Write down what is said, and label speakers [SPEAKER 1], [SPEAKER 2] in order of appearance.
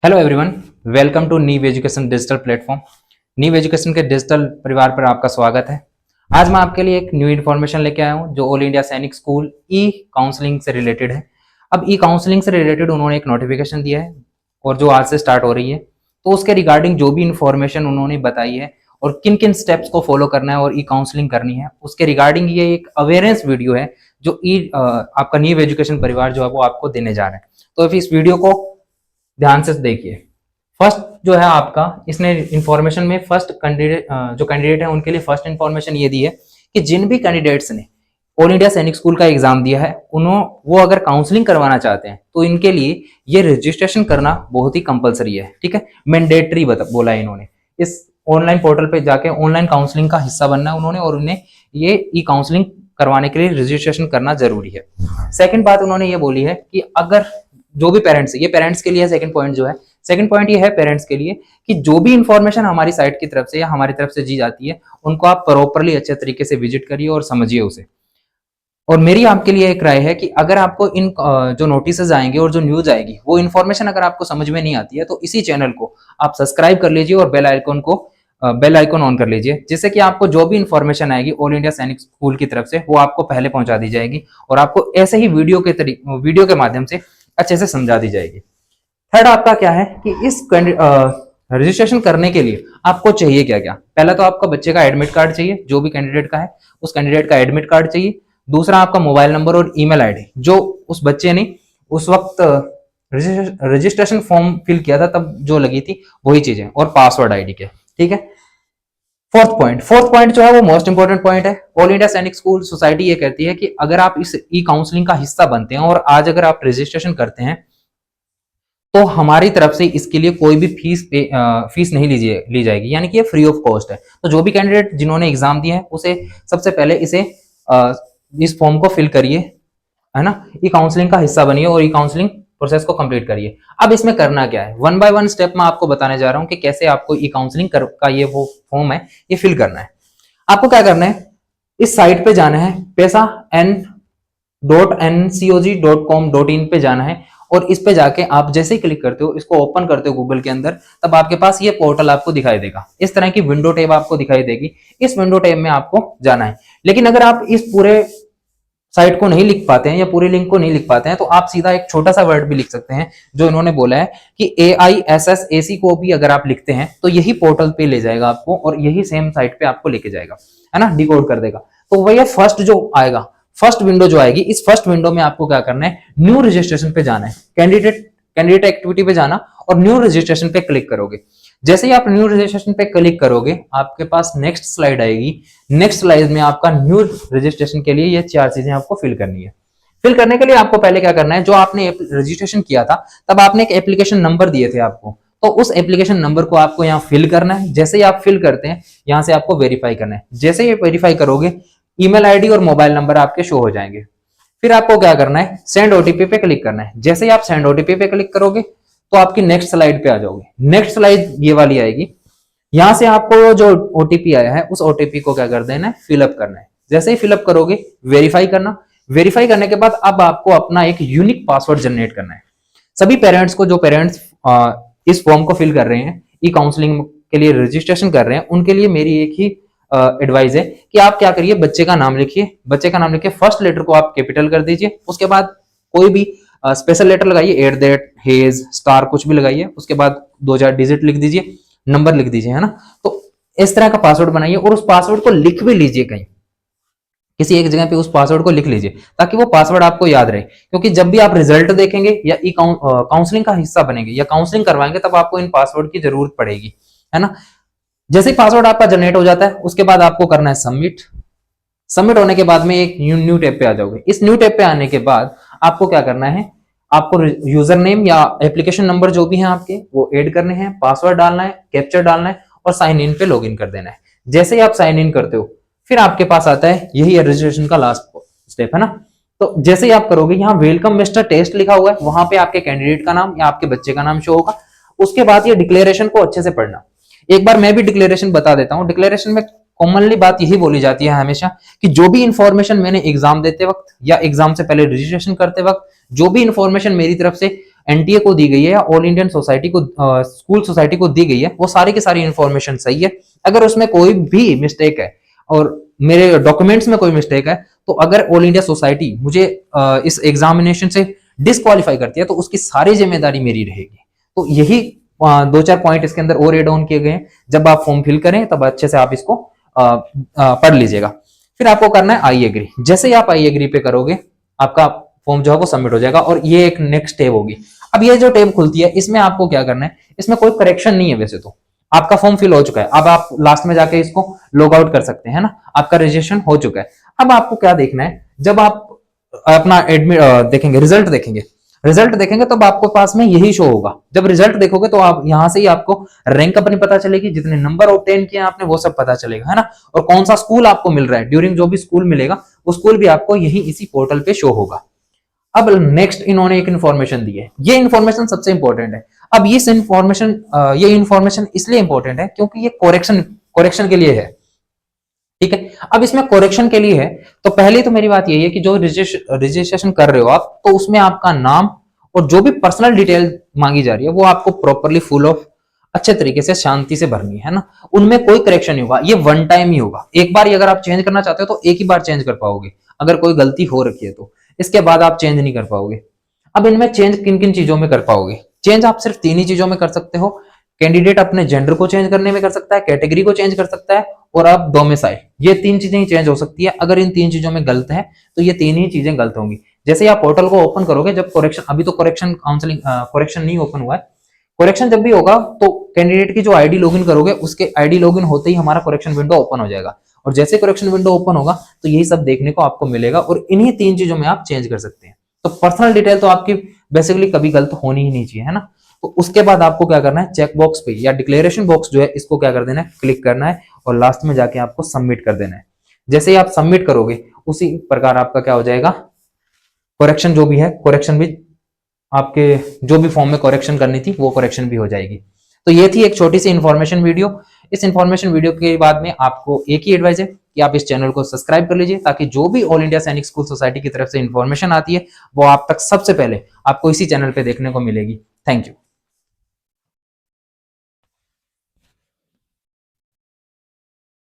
[SPEAKER 1] Hello everyone, welcome to नीव education digital platform. नीव education के डिजिटल परिवार पर आपका स्वागत है। आज मैं आपके लिए एक न्यू इन्फॉर्मेशन लेके आया हूँ जो ऑल इंडिया सैनिक स्कूल ई काउंसलिंग से रिलेटेड है। अब ई काउंसलिंग से रिलेटेड उन्होंने एक नोटिफिकेशन दिया है और जो आज से स्टार्ट हो रही है, तो उसके रिगार्डिंग जो भी इन्फॉर्मेशन उन्होंने बताई है और किन किन स्टेप्स को फॉलो करना है और ई काउंसलिंग करनी है, उसके रिगार्डिंग ये एक अवेयरनेस वीडियो है जो आपका नीव एजुकेशन परिवार जो है वो आपको देने जा रहा है। तो इस वीडियो को ध्यान से देखिए। फर्स्ट जो है आपका, इसने इंफॉर्मेशन में फर्स्ट कैंडिडेट जो कैंडिडेट है उनके लिए फर्स्ट इंफॉर्मेशन ये दी है कि जिन भी कैंडिडेट्स ने ऑल इंडिया सैनिक स्कूल का एग्जाम दिया है वो अगर काउंसलिंग करवाना चाहते हैं तो इनके लिए ये रजिस्ट्रेशन करना बहुत ही कंपलसरी है। ठीक है, मैंडेटरी बोला है इन्होंने। इस ऑनलाइन पोर्टल पे जाके ऑनलाइन काउंसलिंग का हिस्सा बनना है उन्होंने और उन्हें ये ई काउंसलिंग करवाने के लिए रजिस्ट्रेशन करना जरूरी है। सेकंड बात उन्होंने ये बोली है कि अगर जो भी पेरेंट्स, ये पेरेंट्स के लिए सेकंड पॉइंट जो है, सेकंड पॉइंट ये है पेरेंट्स के लिए कि जो भी इंफॉर्मेशन हमारी साइट की तरफ से या हमारी तरफ से दी जाती है उनको आप प्रॉपरली अच्छे तरीके से विजिट करिए और समझिए उसे। और मेरी आपके लिए एक राय है कि अगर आपको इन जो नोटिस आएंगे और जो न्यूज आएगी वो इन्फॉर्मेशन अगर आपको समझ में नहीं आती है तो इसी चैनल को आप सब्सक्राइब कर लीजिए और बेल आइकन ऑन कर लीजिए, जिससे कि आपको जो भी इंफॉर्मेशन आएगी ऑल इंडिया सैनिक स्कूल की तरफ से वो आपको पहले पहुंचा दी जाएगी और आपको ऐसे ही वीडियो के माध्यम से अच्छे से समझा दी जाएगी। थर्ड आपका क्या है कि इस रजिस्ट्रेशन करने के लिए आपको चाहिए क्या क्या। पहला तो आपका बच्चे का एडमिट कार्ड चाहिए, जो भी कैंडिडेट का है उस कैंडिडेट का एडमिट कार्ड चाहिए। दूसरा आपका मोबाइल नंबर और ईमेल आईडी जो उस बच्चे ने उस वक्त रजिस्ट्रेशन फॉर्म फिल किया था तब जो लगी थी वही चीजें, और पासवर्ड आईडी के। ठीक है। फोर्थ पॉइंट जो है वो मोस्ट इंपोर्टेंट पॉइंट है। ऑल इंडिया सैनिक स्कूल सोसाइटी ये कहती है कि अगर आप इस ई काउंसलिंग का हिस्सा बनते हैं और आज अगर आप रजिस्ट्रेशन करते हैं तो हमारी तरफ से इसके लिए कोई भी फीस नहीं ली जाएगी, यानी कि ये फ्री ऑफ कॉस्ट है। तो जो भी कैंडिडेट जिन्होंने एग्जाम दिया है उसे सबसे पहले इस फॉर्म को फिल करिए, है ना, ई काउंसलिंग का हिस्सा बनिए और ई काउंसलिंग प्रोसेस को कंप्लीट करिए। अब इसमें करना क्या है, वन बाय वन स्टेप मैं आपको बताने जा रहा हूं कि कैसे आपको ई काउंसलिंग का ये वो फॉर्म है ये फिल करना है। आपको क्या करना है, इस साइट पे जाना है, pesa.ncog.com.in पे जाना है और इस पे जाके आप जैसे ही क्लिक करते हो, इसको ओपन करते हो गूगल के अंदर, तब आपके पास ये पोर्टल आपको दिखाई देगा। इस तरह की विंडो टैब आपको दिखाई देगी। इस विंडो टैब में आपको जाना है। लेकिन अगर आप इस पूरे साइट को नहीं लिख पाते हैं या पूरे लिंक को नहीं लिख पाते हैं तो आप सीधा एक छोटा सा वर्ड भी लिख सकते हैं जो इन्होंने बोला है कि AISSAC को भी अगर आप लिखते हैं तो यही पोर्टल पे ले जाएगा आपको और यही सेम साइट पे आपको लेके जाएगा, है ना, डिकोड कर देगा। तो वही फर्स्ट जो आएगा, फर्स्ट विंडो जो आएगी, इस फर्स्ट विंडो में आपको क्या करना है, न्यू रजिस्ट्रेशन पे जाना है, कैंडिडेट एक्टिविटी पे जाना और न्यू रजिस्ट्रेशन पे क्लिक करोगे। जैसे ही आप न्यू रजिस्ट्रेशन पे क्लिक करोगे आपके पास नेक्स्ट स्लाइड आएगी। नेक्स्ट स्लाइड में आपका न्यू रजिस्ट्रेशन के लिए ये 4 चीजें आपको फिल करनी है। फिल करने के लिए आपको पहले क्या करना है, जो आपने रजिस्ट्रेशन किया था तब आपने एक एप्लीकेशन नंबर दिए थे आपको, तो उस एप्लीकेशन नंबर को आपको यहाँ फिल करना है। जैसे ही आप फिल करते हैं यहाँ से आपको वेरीफाई करना है। जैसे ही वेरीफाई करोगे ईमेल आईडी और मोबाइल नंबर आपके शो हो जाएंगे। फिर आपको क्या करना है, सेंड ओटीपी पे क्लिक करना है। जैसे ही आप सेंड ओटीपी पे क्लिक करोगे तो आपकी नेक्स्ट स्लाइड पे आ जाओगे। नेक्स्ट स्लाइड ये वाली आएगी। यहां से आपको जो ओटीपी आया है उस ओटीपी को क्या कर देना है, फिलअप करना है। जैसे ही फिलअप करोगे वेरीफाई करना। वेरीफाई करने के बाद अब आपको अपना एक यूनिक पासवर्ड जनरेट करना है। सभी पेरेंट्स को, जो पेरेंट्स इस फॉर्म को फिल कर रहे हैं, ई काउंसलिंग के लिए रजिस्ट्रेशन कर रहे हैं, उनके लिए मेरी एक ही एडवाइस है कि आप क्या करिए, बच्चे का नाम लिखिए। बच्चे का नाम लिखिए, फर्स्ट लेटर को आप कैपिटल कर दीजिए, उसके बाद कोई भी स्पेशल लेटर लगाइए, @ स्टार कुछ भी लगाइए, उसके बाद 2-4 डिजिट लिख दीजिए, नंबर लिख दीजिए, है ना। तो इस तरह का पासवर्ड बनाइए और उस पासवर्ड को लिख भी लीजिए, कहीं किसी एक जगह पे उस पासवर्ड को लिख लीजिए ताकि वो पासवर्ड आपको याद रहे। क्योंकि जब भी आप रिजल्ट देखेंगे या काउंसलिंग का हिस्सा बनेंगे या काउंसलिंग करवाएंगे तब आपको इन पासवर्ड की जरूरत पड़ेगी, है ना। जैसे ही पासवर्ड आपका जनरेट हो जाता है उसके बाद आपको करना है सबमिट। सबमिट होने के बाद में एक न्यू टैब पे आ जाओगे। इस न्यू टैब पे आने के बाद आपको क्या करना है, आपको यूजर नेम या एप्लीकेशन नंबर जो भी हैं आपके वो ऐड करने हैं, पासवर्ड डालना है, कैप्चर डालना है और साइन इन पे लॉगिन कर देना है। जैसे ही आप साइन इन करते हो फिर आपके पास आता है यही रजिस्ट्रेशन का लास्ट स्टेप, है ना। तो जैसे ही आप करोगे, यहाँ वेलकम मिस्टर टेस्ट लिखा हुआ है, वहां पे आपके कैंडिडेट का नाम या आपके बच्चे का नाम शो होगा। उसके बाद ये डिक्लेरेशन को अच्छे से पढ़ना। एक बार मैं भी डिक्लेरेशन बता देता हूँ। डिक्लेरेशन में कॉमनली बात यही बोली जाती है हमेशा कि जो भी इंफॉर्मेशन मैंने एग्जाम देते वक्त या एग्जाम से पहले रजिस्ट्रेशन करते वक्त जो भी इंफॉर्मेशन मेरी तरफ से एनटीए को दी गई है या ऑल इंडियन सोसाइटी को स्कूल सोसाइटी को दी गई है वो सारी की सारी इंफॉर्मेशन सही है। अगर उसमें कोई भी मिस्टेक है और मेरे डॉक्यूमेंट्स में कोई मिस्टेक है तो अगर ऑल इंडिया सोसाइटी मुझे इस एग्जामिनेशन से डिस्क्वालीफाई करती है तो उसकी सारी जिम्मेदारी मेरी रहेगी। तो यही दो चार पॉइंट इसके अंदर और एड ऑन किए गए हैं। जब आप फॉर्म फिल करें तब अच्छे से आप इसको पढ़ लीजिएगा। फिर आपको करना है आई एग्री। जैसे ही आप आई एग्री पे करोगे आपका फॉर्म जो है वो सबमिट हो जाएगा और ये एक नेक्स्ट टेब होगी। अब ये जो टेब खुलती है इसमें आपको क्या करना है, इसमें कोई करेक्शन नहीं है, वैसे तो आपका फॉर्म फिल हो चुका है। अब आप लास्ट में जाके इसको लॉग आउट कर सकते हैं ना, आपका रजिस्ट्रेशन हो चुका है। अब आपको क्या देखना है, जब आप अपना एडमिट देखेंगे, रिजल्ट देखेंगे, रिजल्ट देखेंगे तब आपको पास में यही शो होगा। जब रिजल्ट देखोगे तो आप यहां से ही आपको रैंक अपनी पता चलेगी, जितने नंबर ऑब्टेन किए आपने वो सब पता चलेगा, है ना। और कौन सा स्कूल आपको मिल रहा है, ड्यूरिंग जो भी स्कूल मिलेगा वो स्कूल भी आपको यही इसी पोर्टल पे शो होगा। अब नेक्स्ट इन्होंने एक इन्फॉर्मेशन दी है, ये इन्फॉर्मेशन सबसे इंपॉर्टेंट है। अब ये इन्फॉर्मेशन इसलिए इंपॉर्टेंट है क्योंकि ये करेक्शन के लिए है, ठीक है। अब इसमें करेक्शन के लिए है तो पहले तो मेरी बात यही है कि जो रजिस्ट्रेशन कर रहे हो आप तो उसमें आपका नाम और जो भी पर्सनल डिटेल मांगी जा रही है वो आपको प्रॉपरली फुल ऑफ अच्छे तरीके से शांति से भरनी है ना। उनमें कोई करेक्शन नहीं होगा, ये वन टाइम ही होगा। एक बार अगर आप चेंज करना चाहते हो तो एक ही बार चेंज कर पाओगे, अगर कोई गलती हो रखी है तो इसके बाद आप चेंज नहीं कर पाओगे। अब इनमें चेंज किन किन चीजों में कर पाओगे, चेंज आप सिर्फ 3 ही चीजों में कर सकते हो। कैंडिडेट अपने जेंडर को चेंज करने में कर सकता है, कैटेगरी को चेंज कर सकता है और आप डोमिसाइल, ये 3 चीजें ही चेंज हो सकती है। अगर इन 3 चीजों में गलत है तो ये 3 ही चीजें गलत होंगी। जैसे ही आप पोर्टल को ओपन करोगे, जब करेक्शन, अभी तो करेक्शन काउंसलिंग करेक्शन नहीं ओपन हुआ है, करेक्शन जब भी होगा तो कैंडिडेट की जो आईडी लॉगिन करोगे उसके आईडी लॉगिन होते ही हमारा करेक्शन विंडो ओपन हो जाएगा और जैसे करेक्शन विंडो ओपन होगा तो यही सब देखने को आपको मिलेगा और इन्हीं 3 चीजों में आप चेंज कर सकते हैं। तो पर्सनल डिटेल तो आपकी बेसिकली कभी गलत होनी ही नहीं चाहिए, है ना। तो उसके बाद आपको क्या करना है, चेक बॉक्स पे या डिक्लेरेशन बॉक्स जो है इसको क्या कर देना है, क्लिक करना है और लास्ट में जाके आपको सबमिट कर देना है। जैसे ही आप सबमिट करोगे उसी प्रकार आपका क्या हो जाएगा, करेक्शन जो भी है, करेक्शन भी आपके जो भी फॉर्म में करेक्शन करनी थी वो करेक्शन भी हो जाएगी। तो ये थी एक छोटी सी इन्फॉर्मेशन वीडियो। इस इन्फॉर्मेशन वीडियो के बाद में आपको एक ही एडवाइस है कि आप इस चैनल को सब्सक्राइब कर लीजिए ताकि जो भी ऑल इंडिया सैनिक स्कूल सोसाइटी की तरफ से इन्फॉर्मेशन आती है वो आप तक सबसे पहले आपको इसी चैनल पे देखने को मिलेगी। Thank you.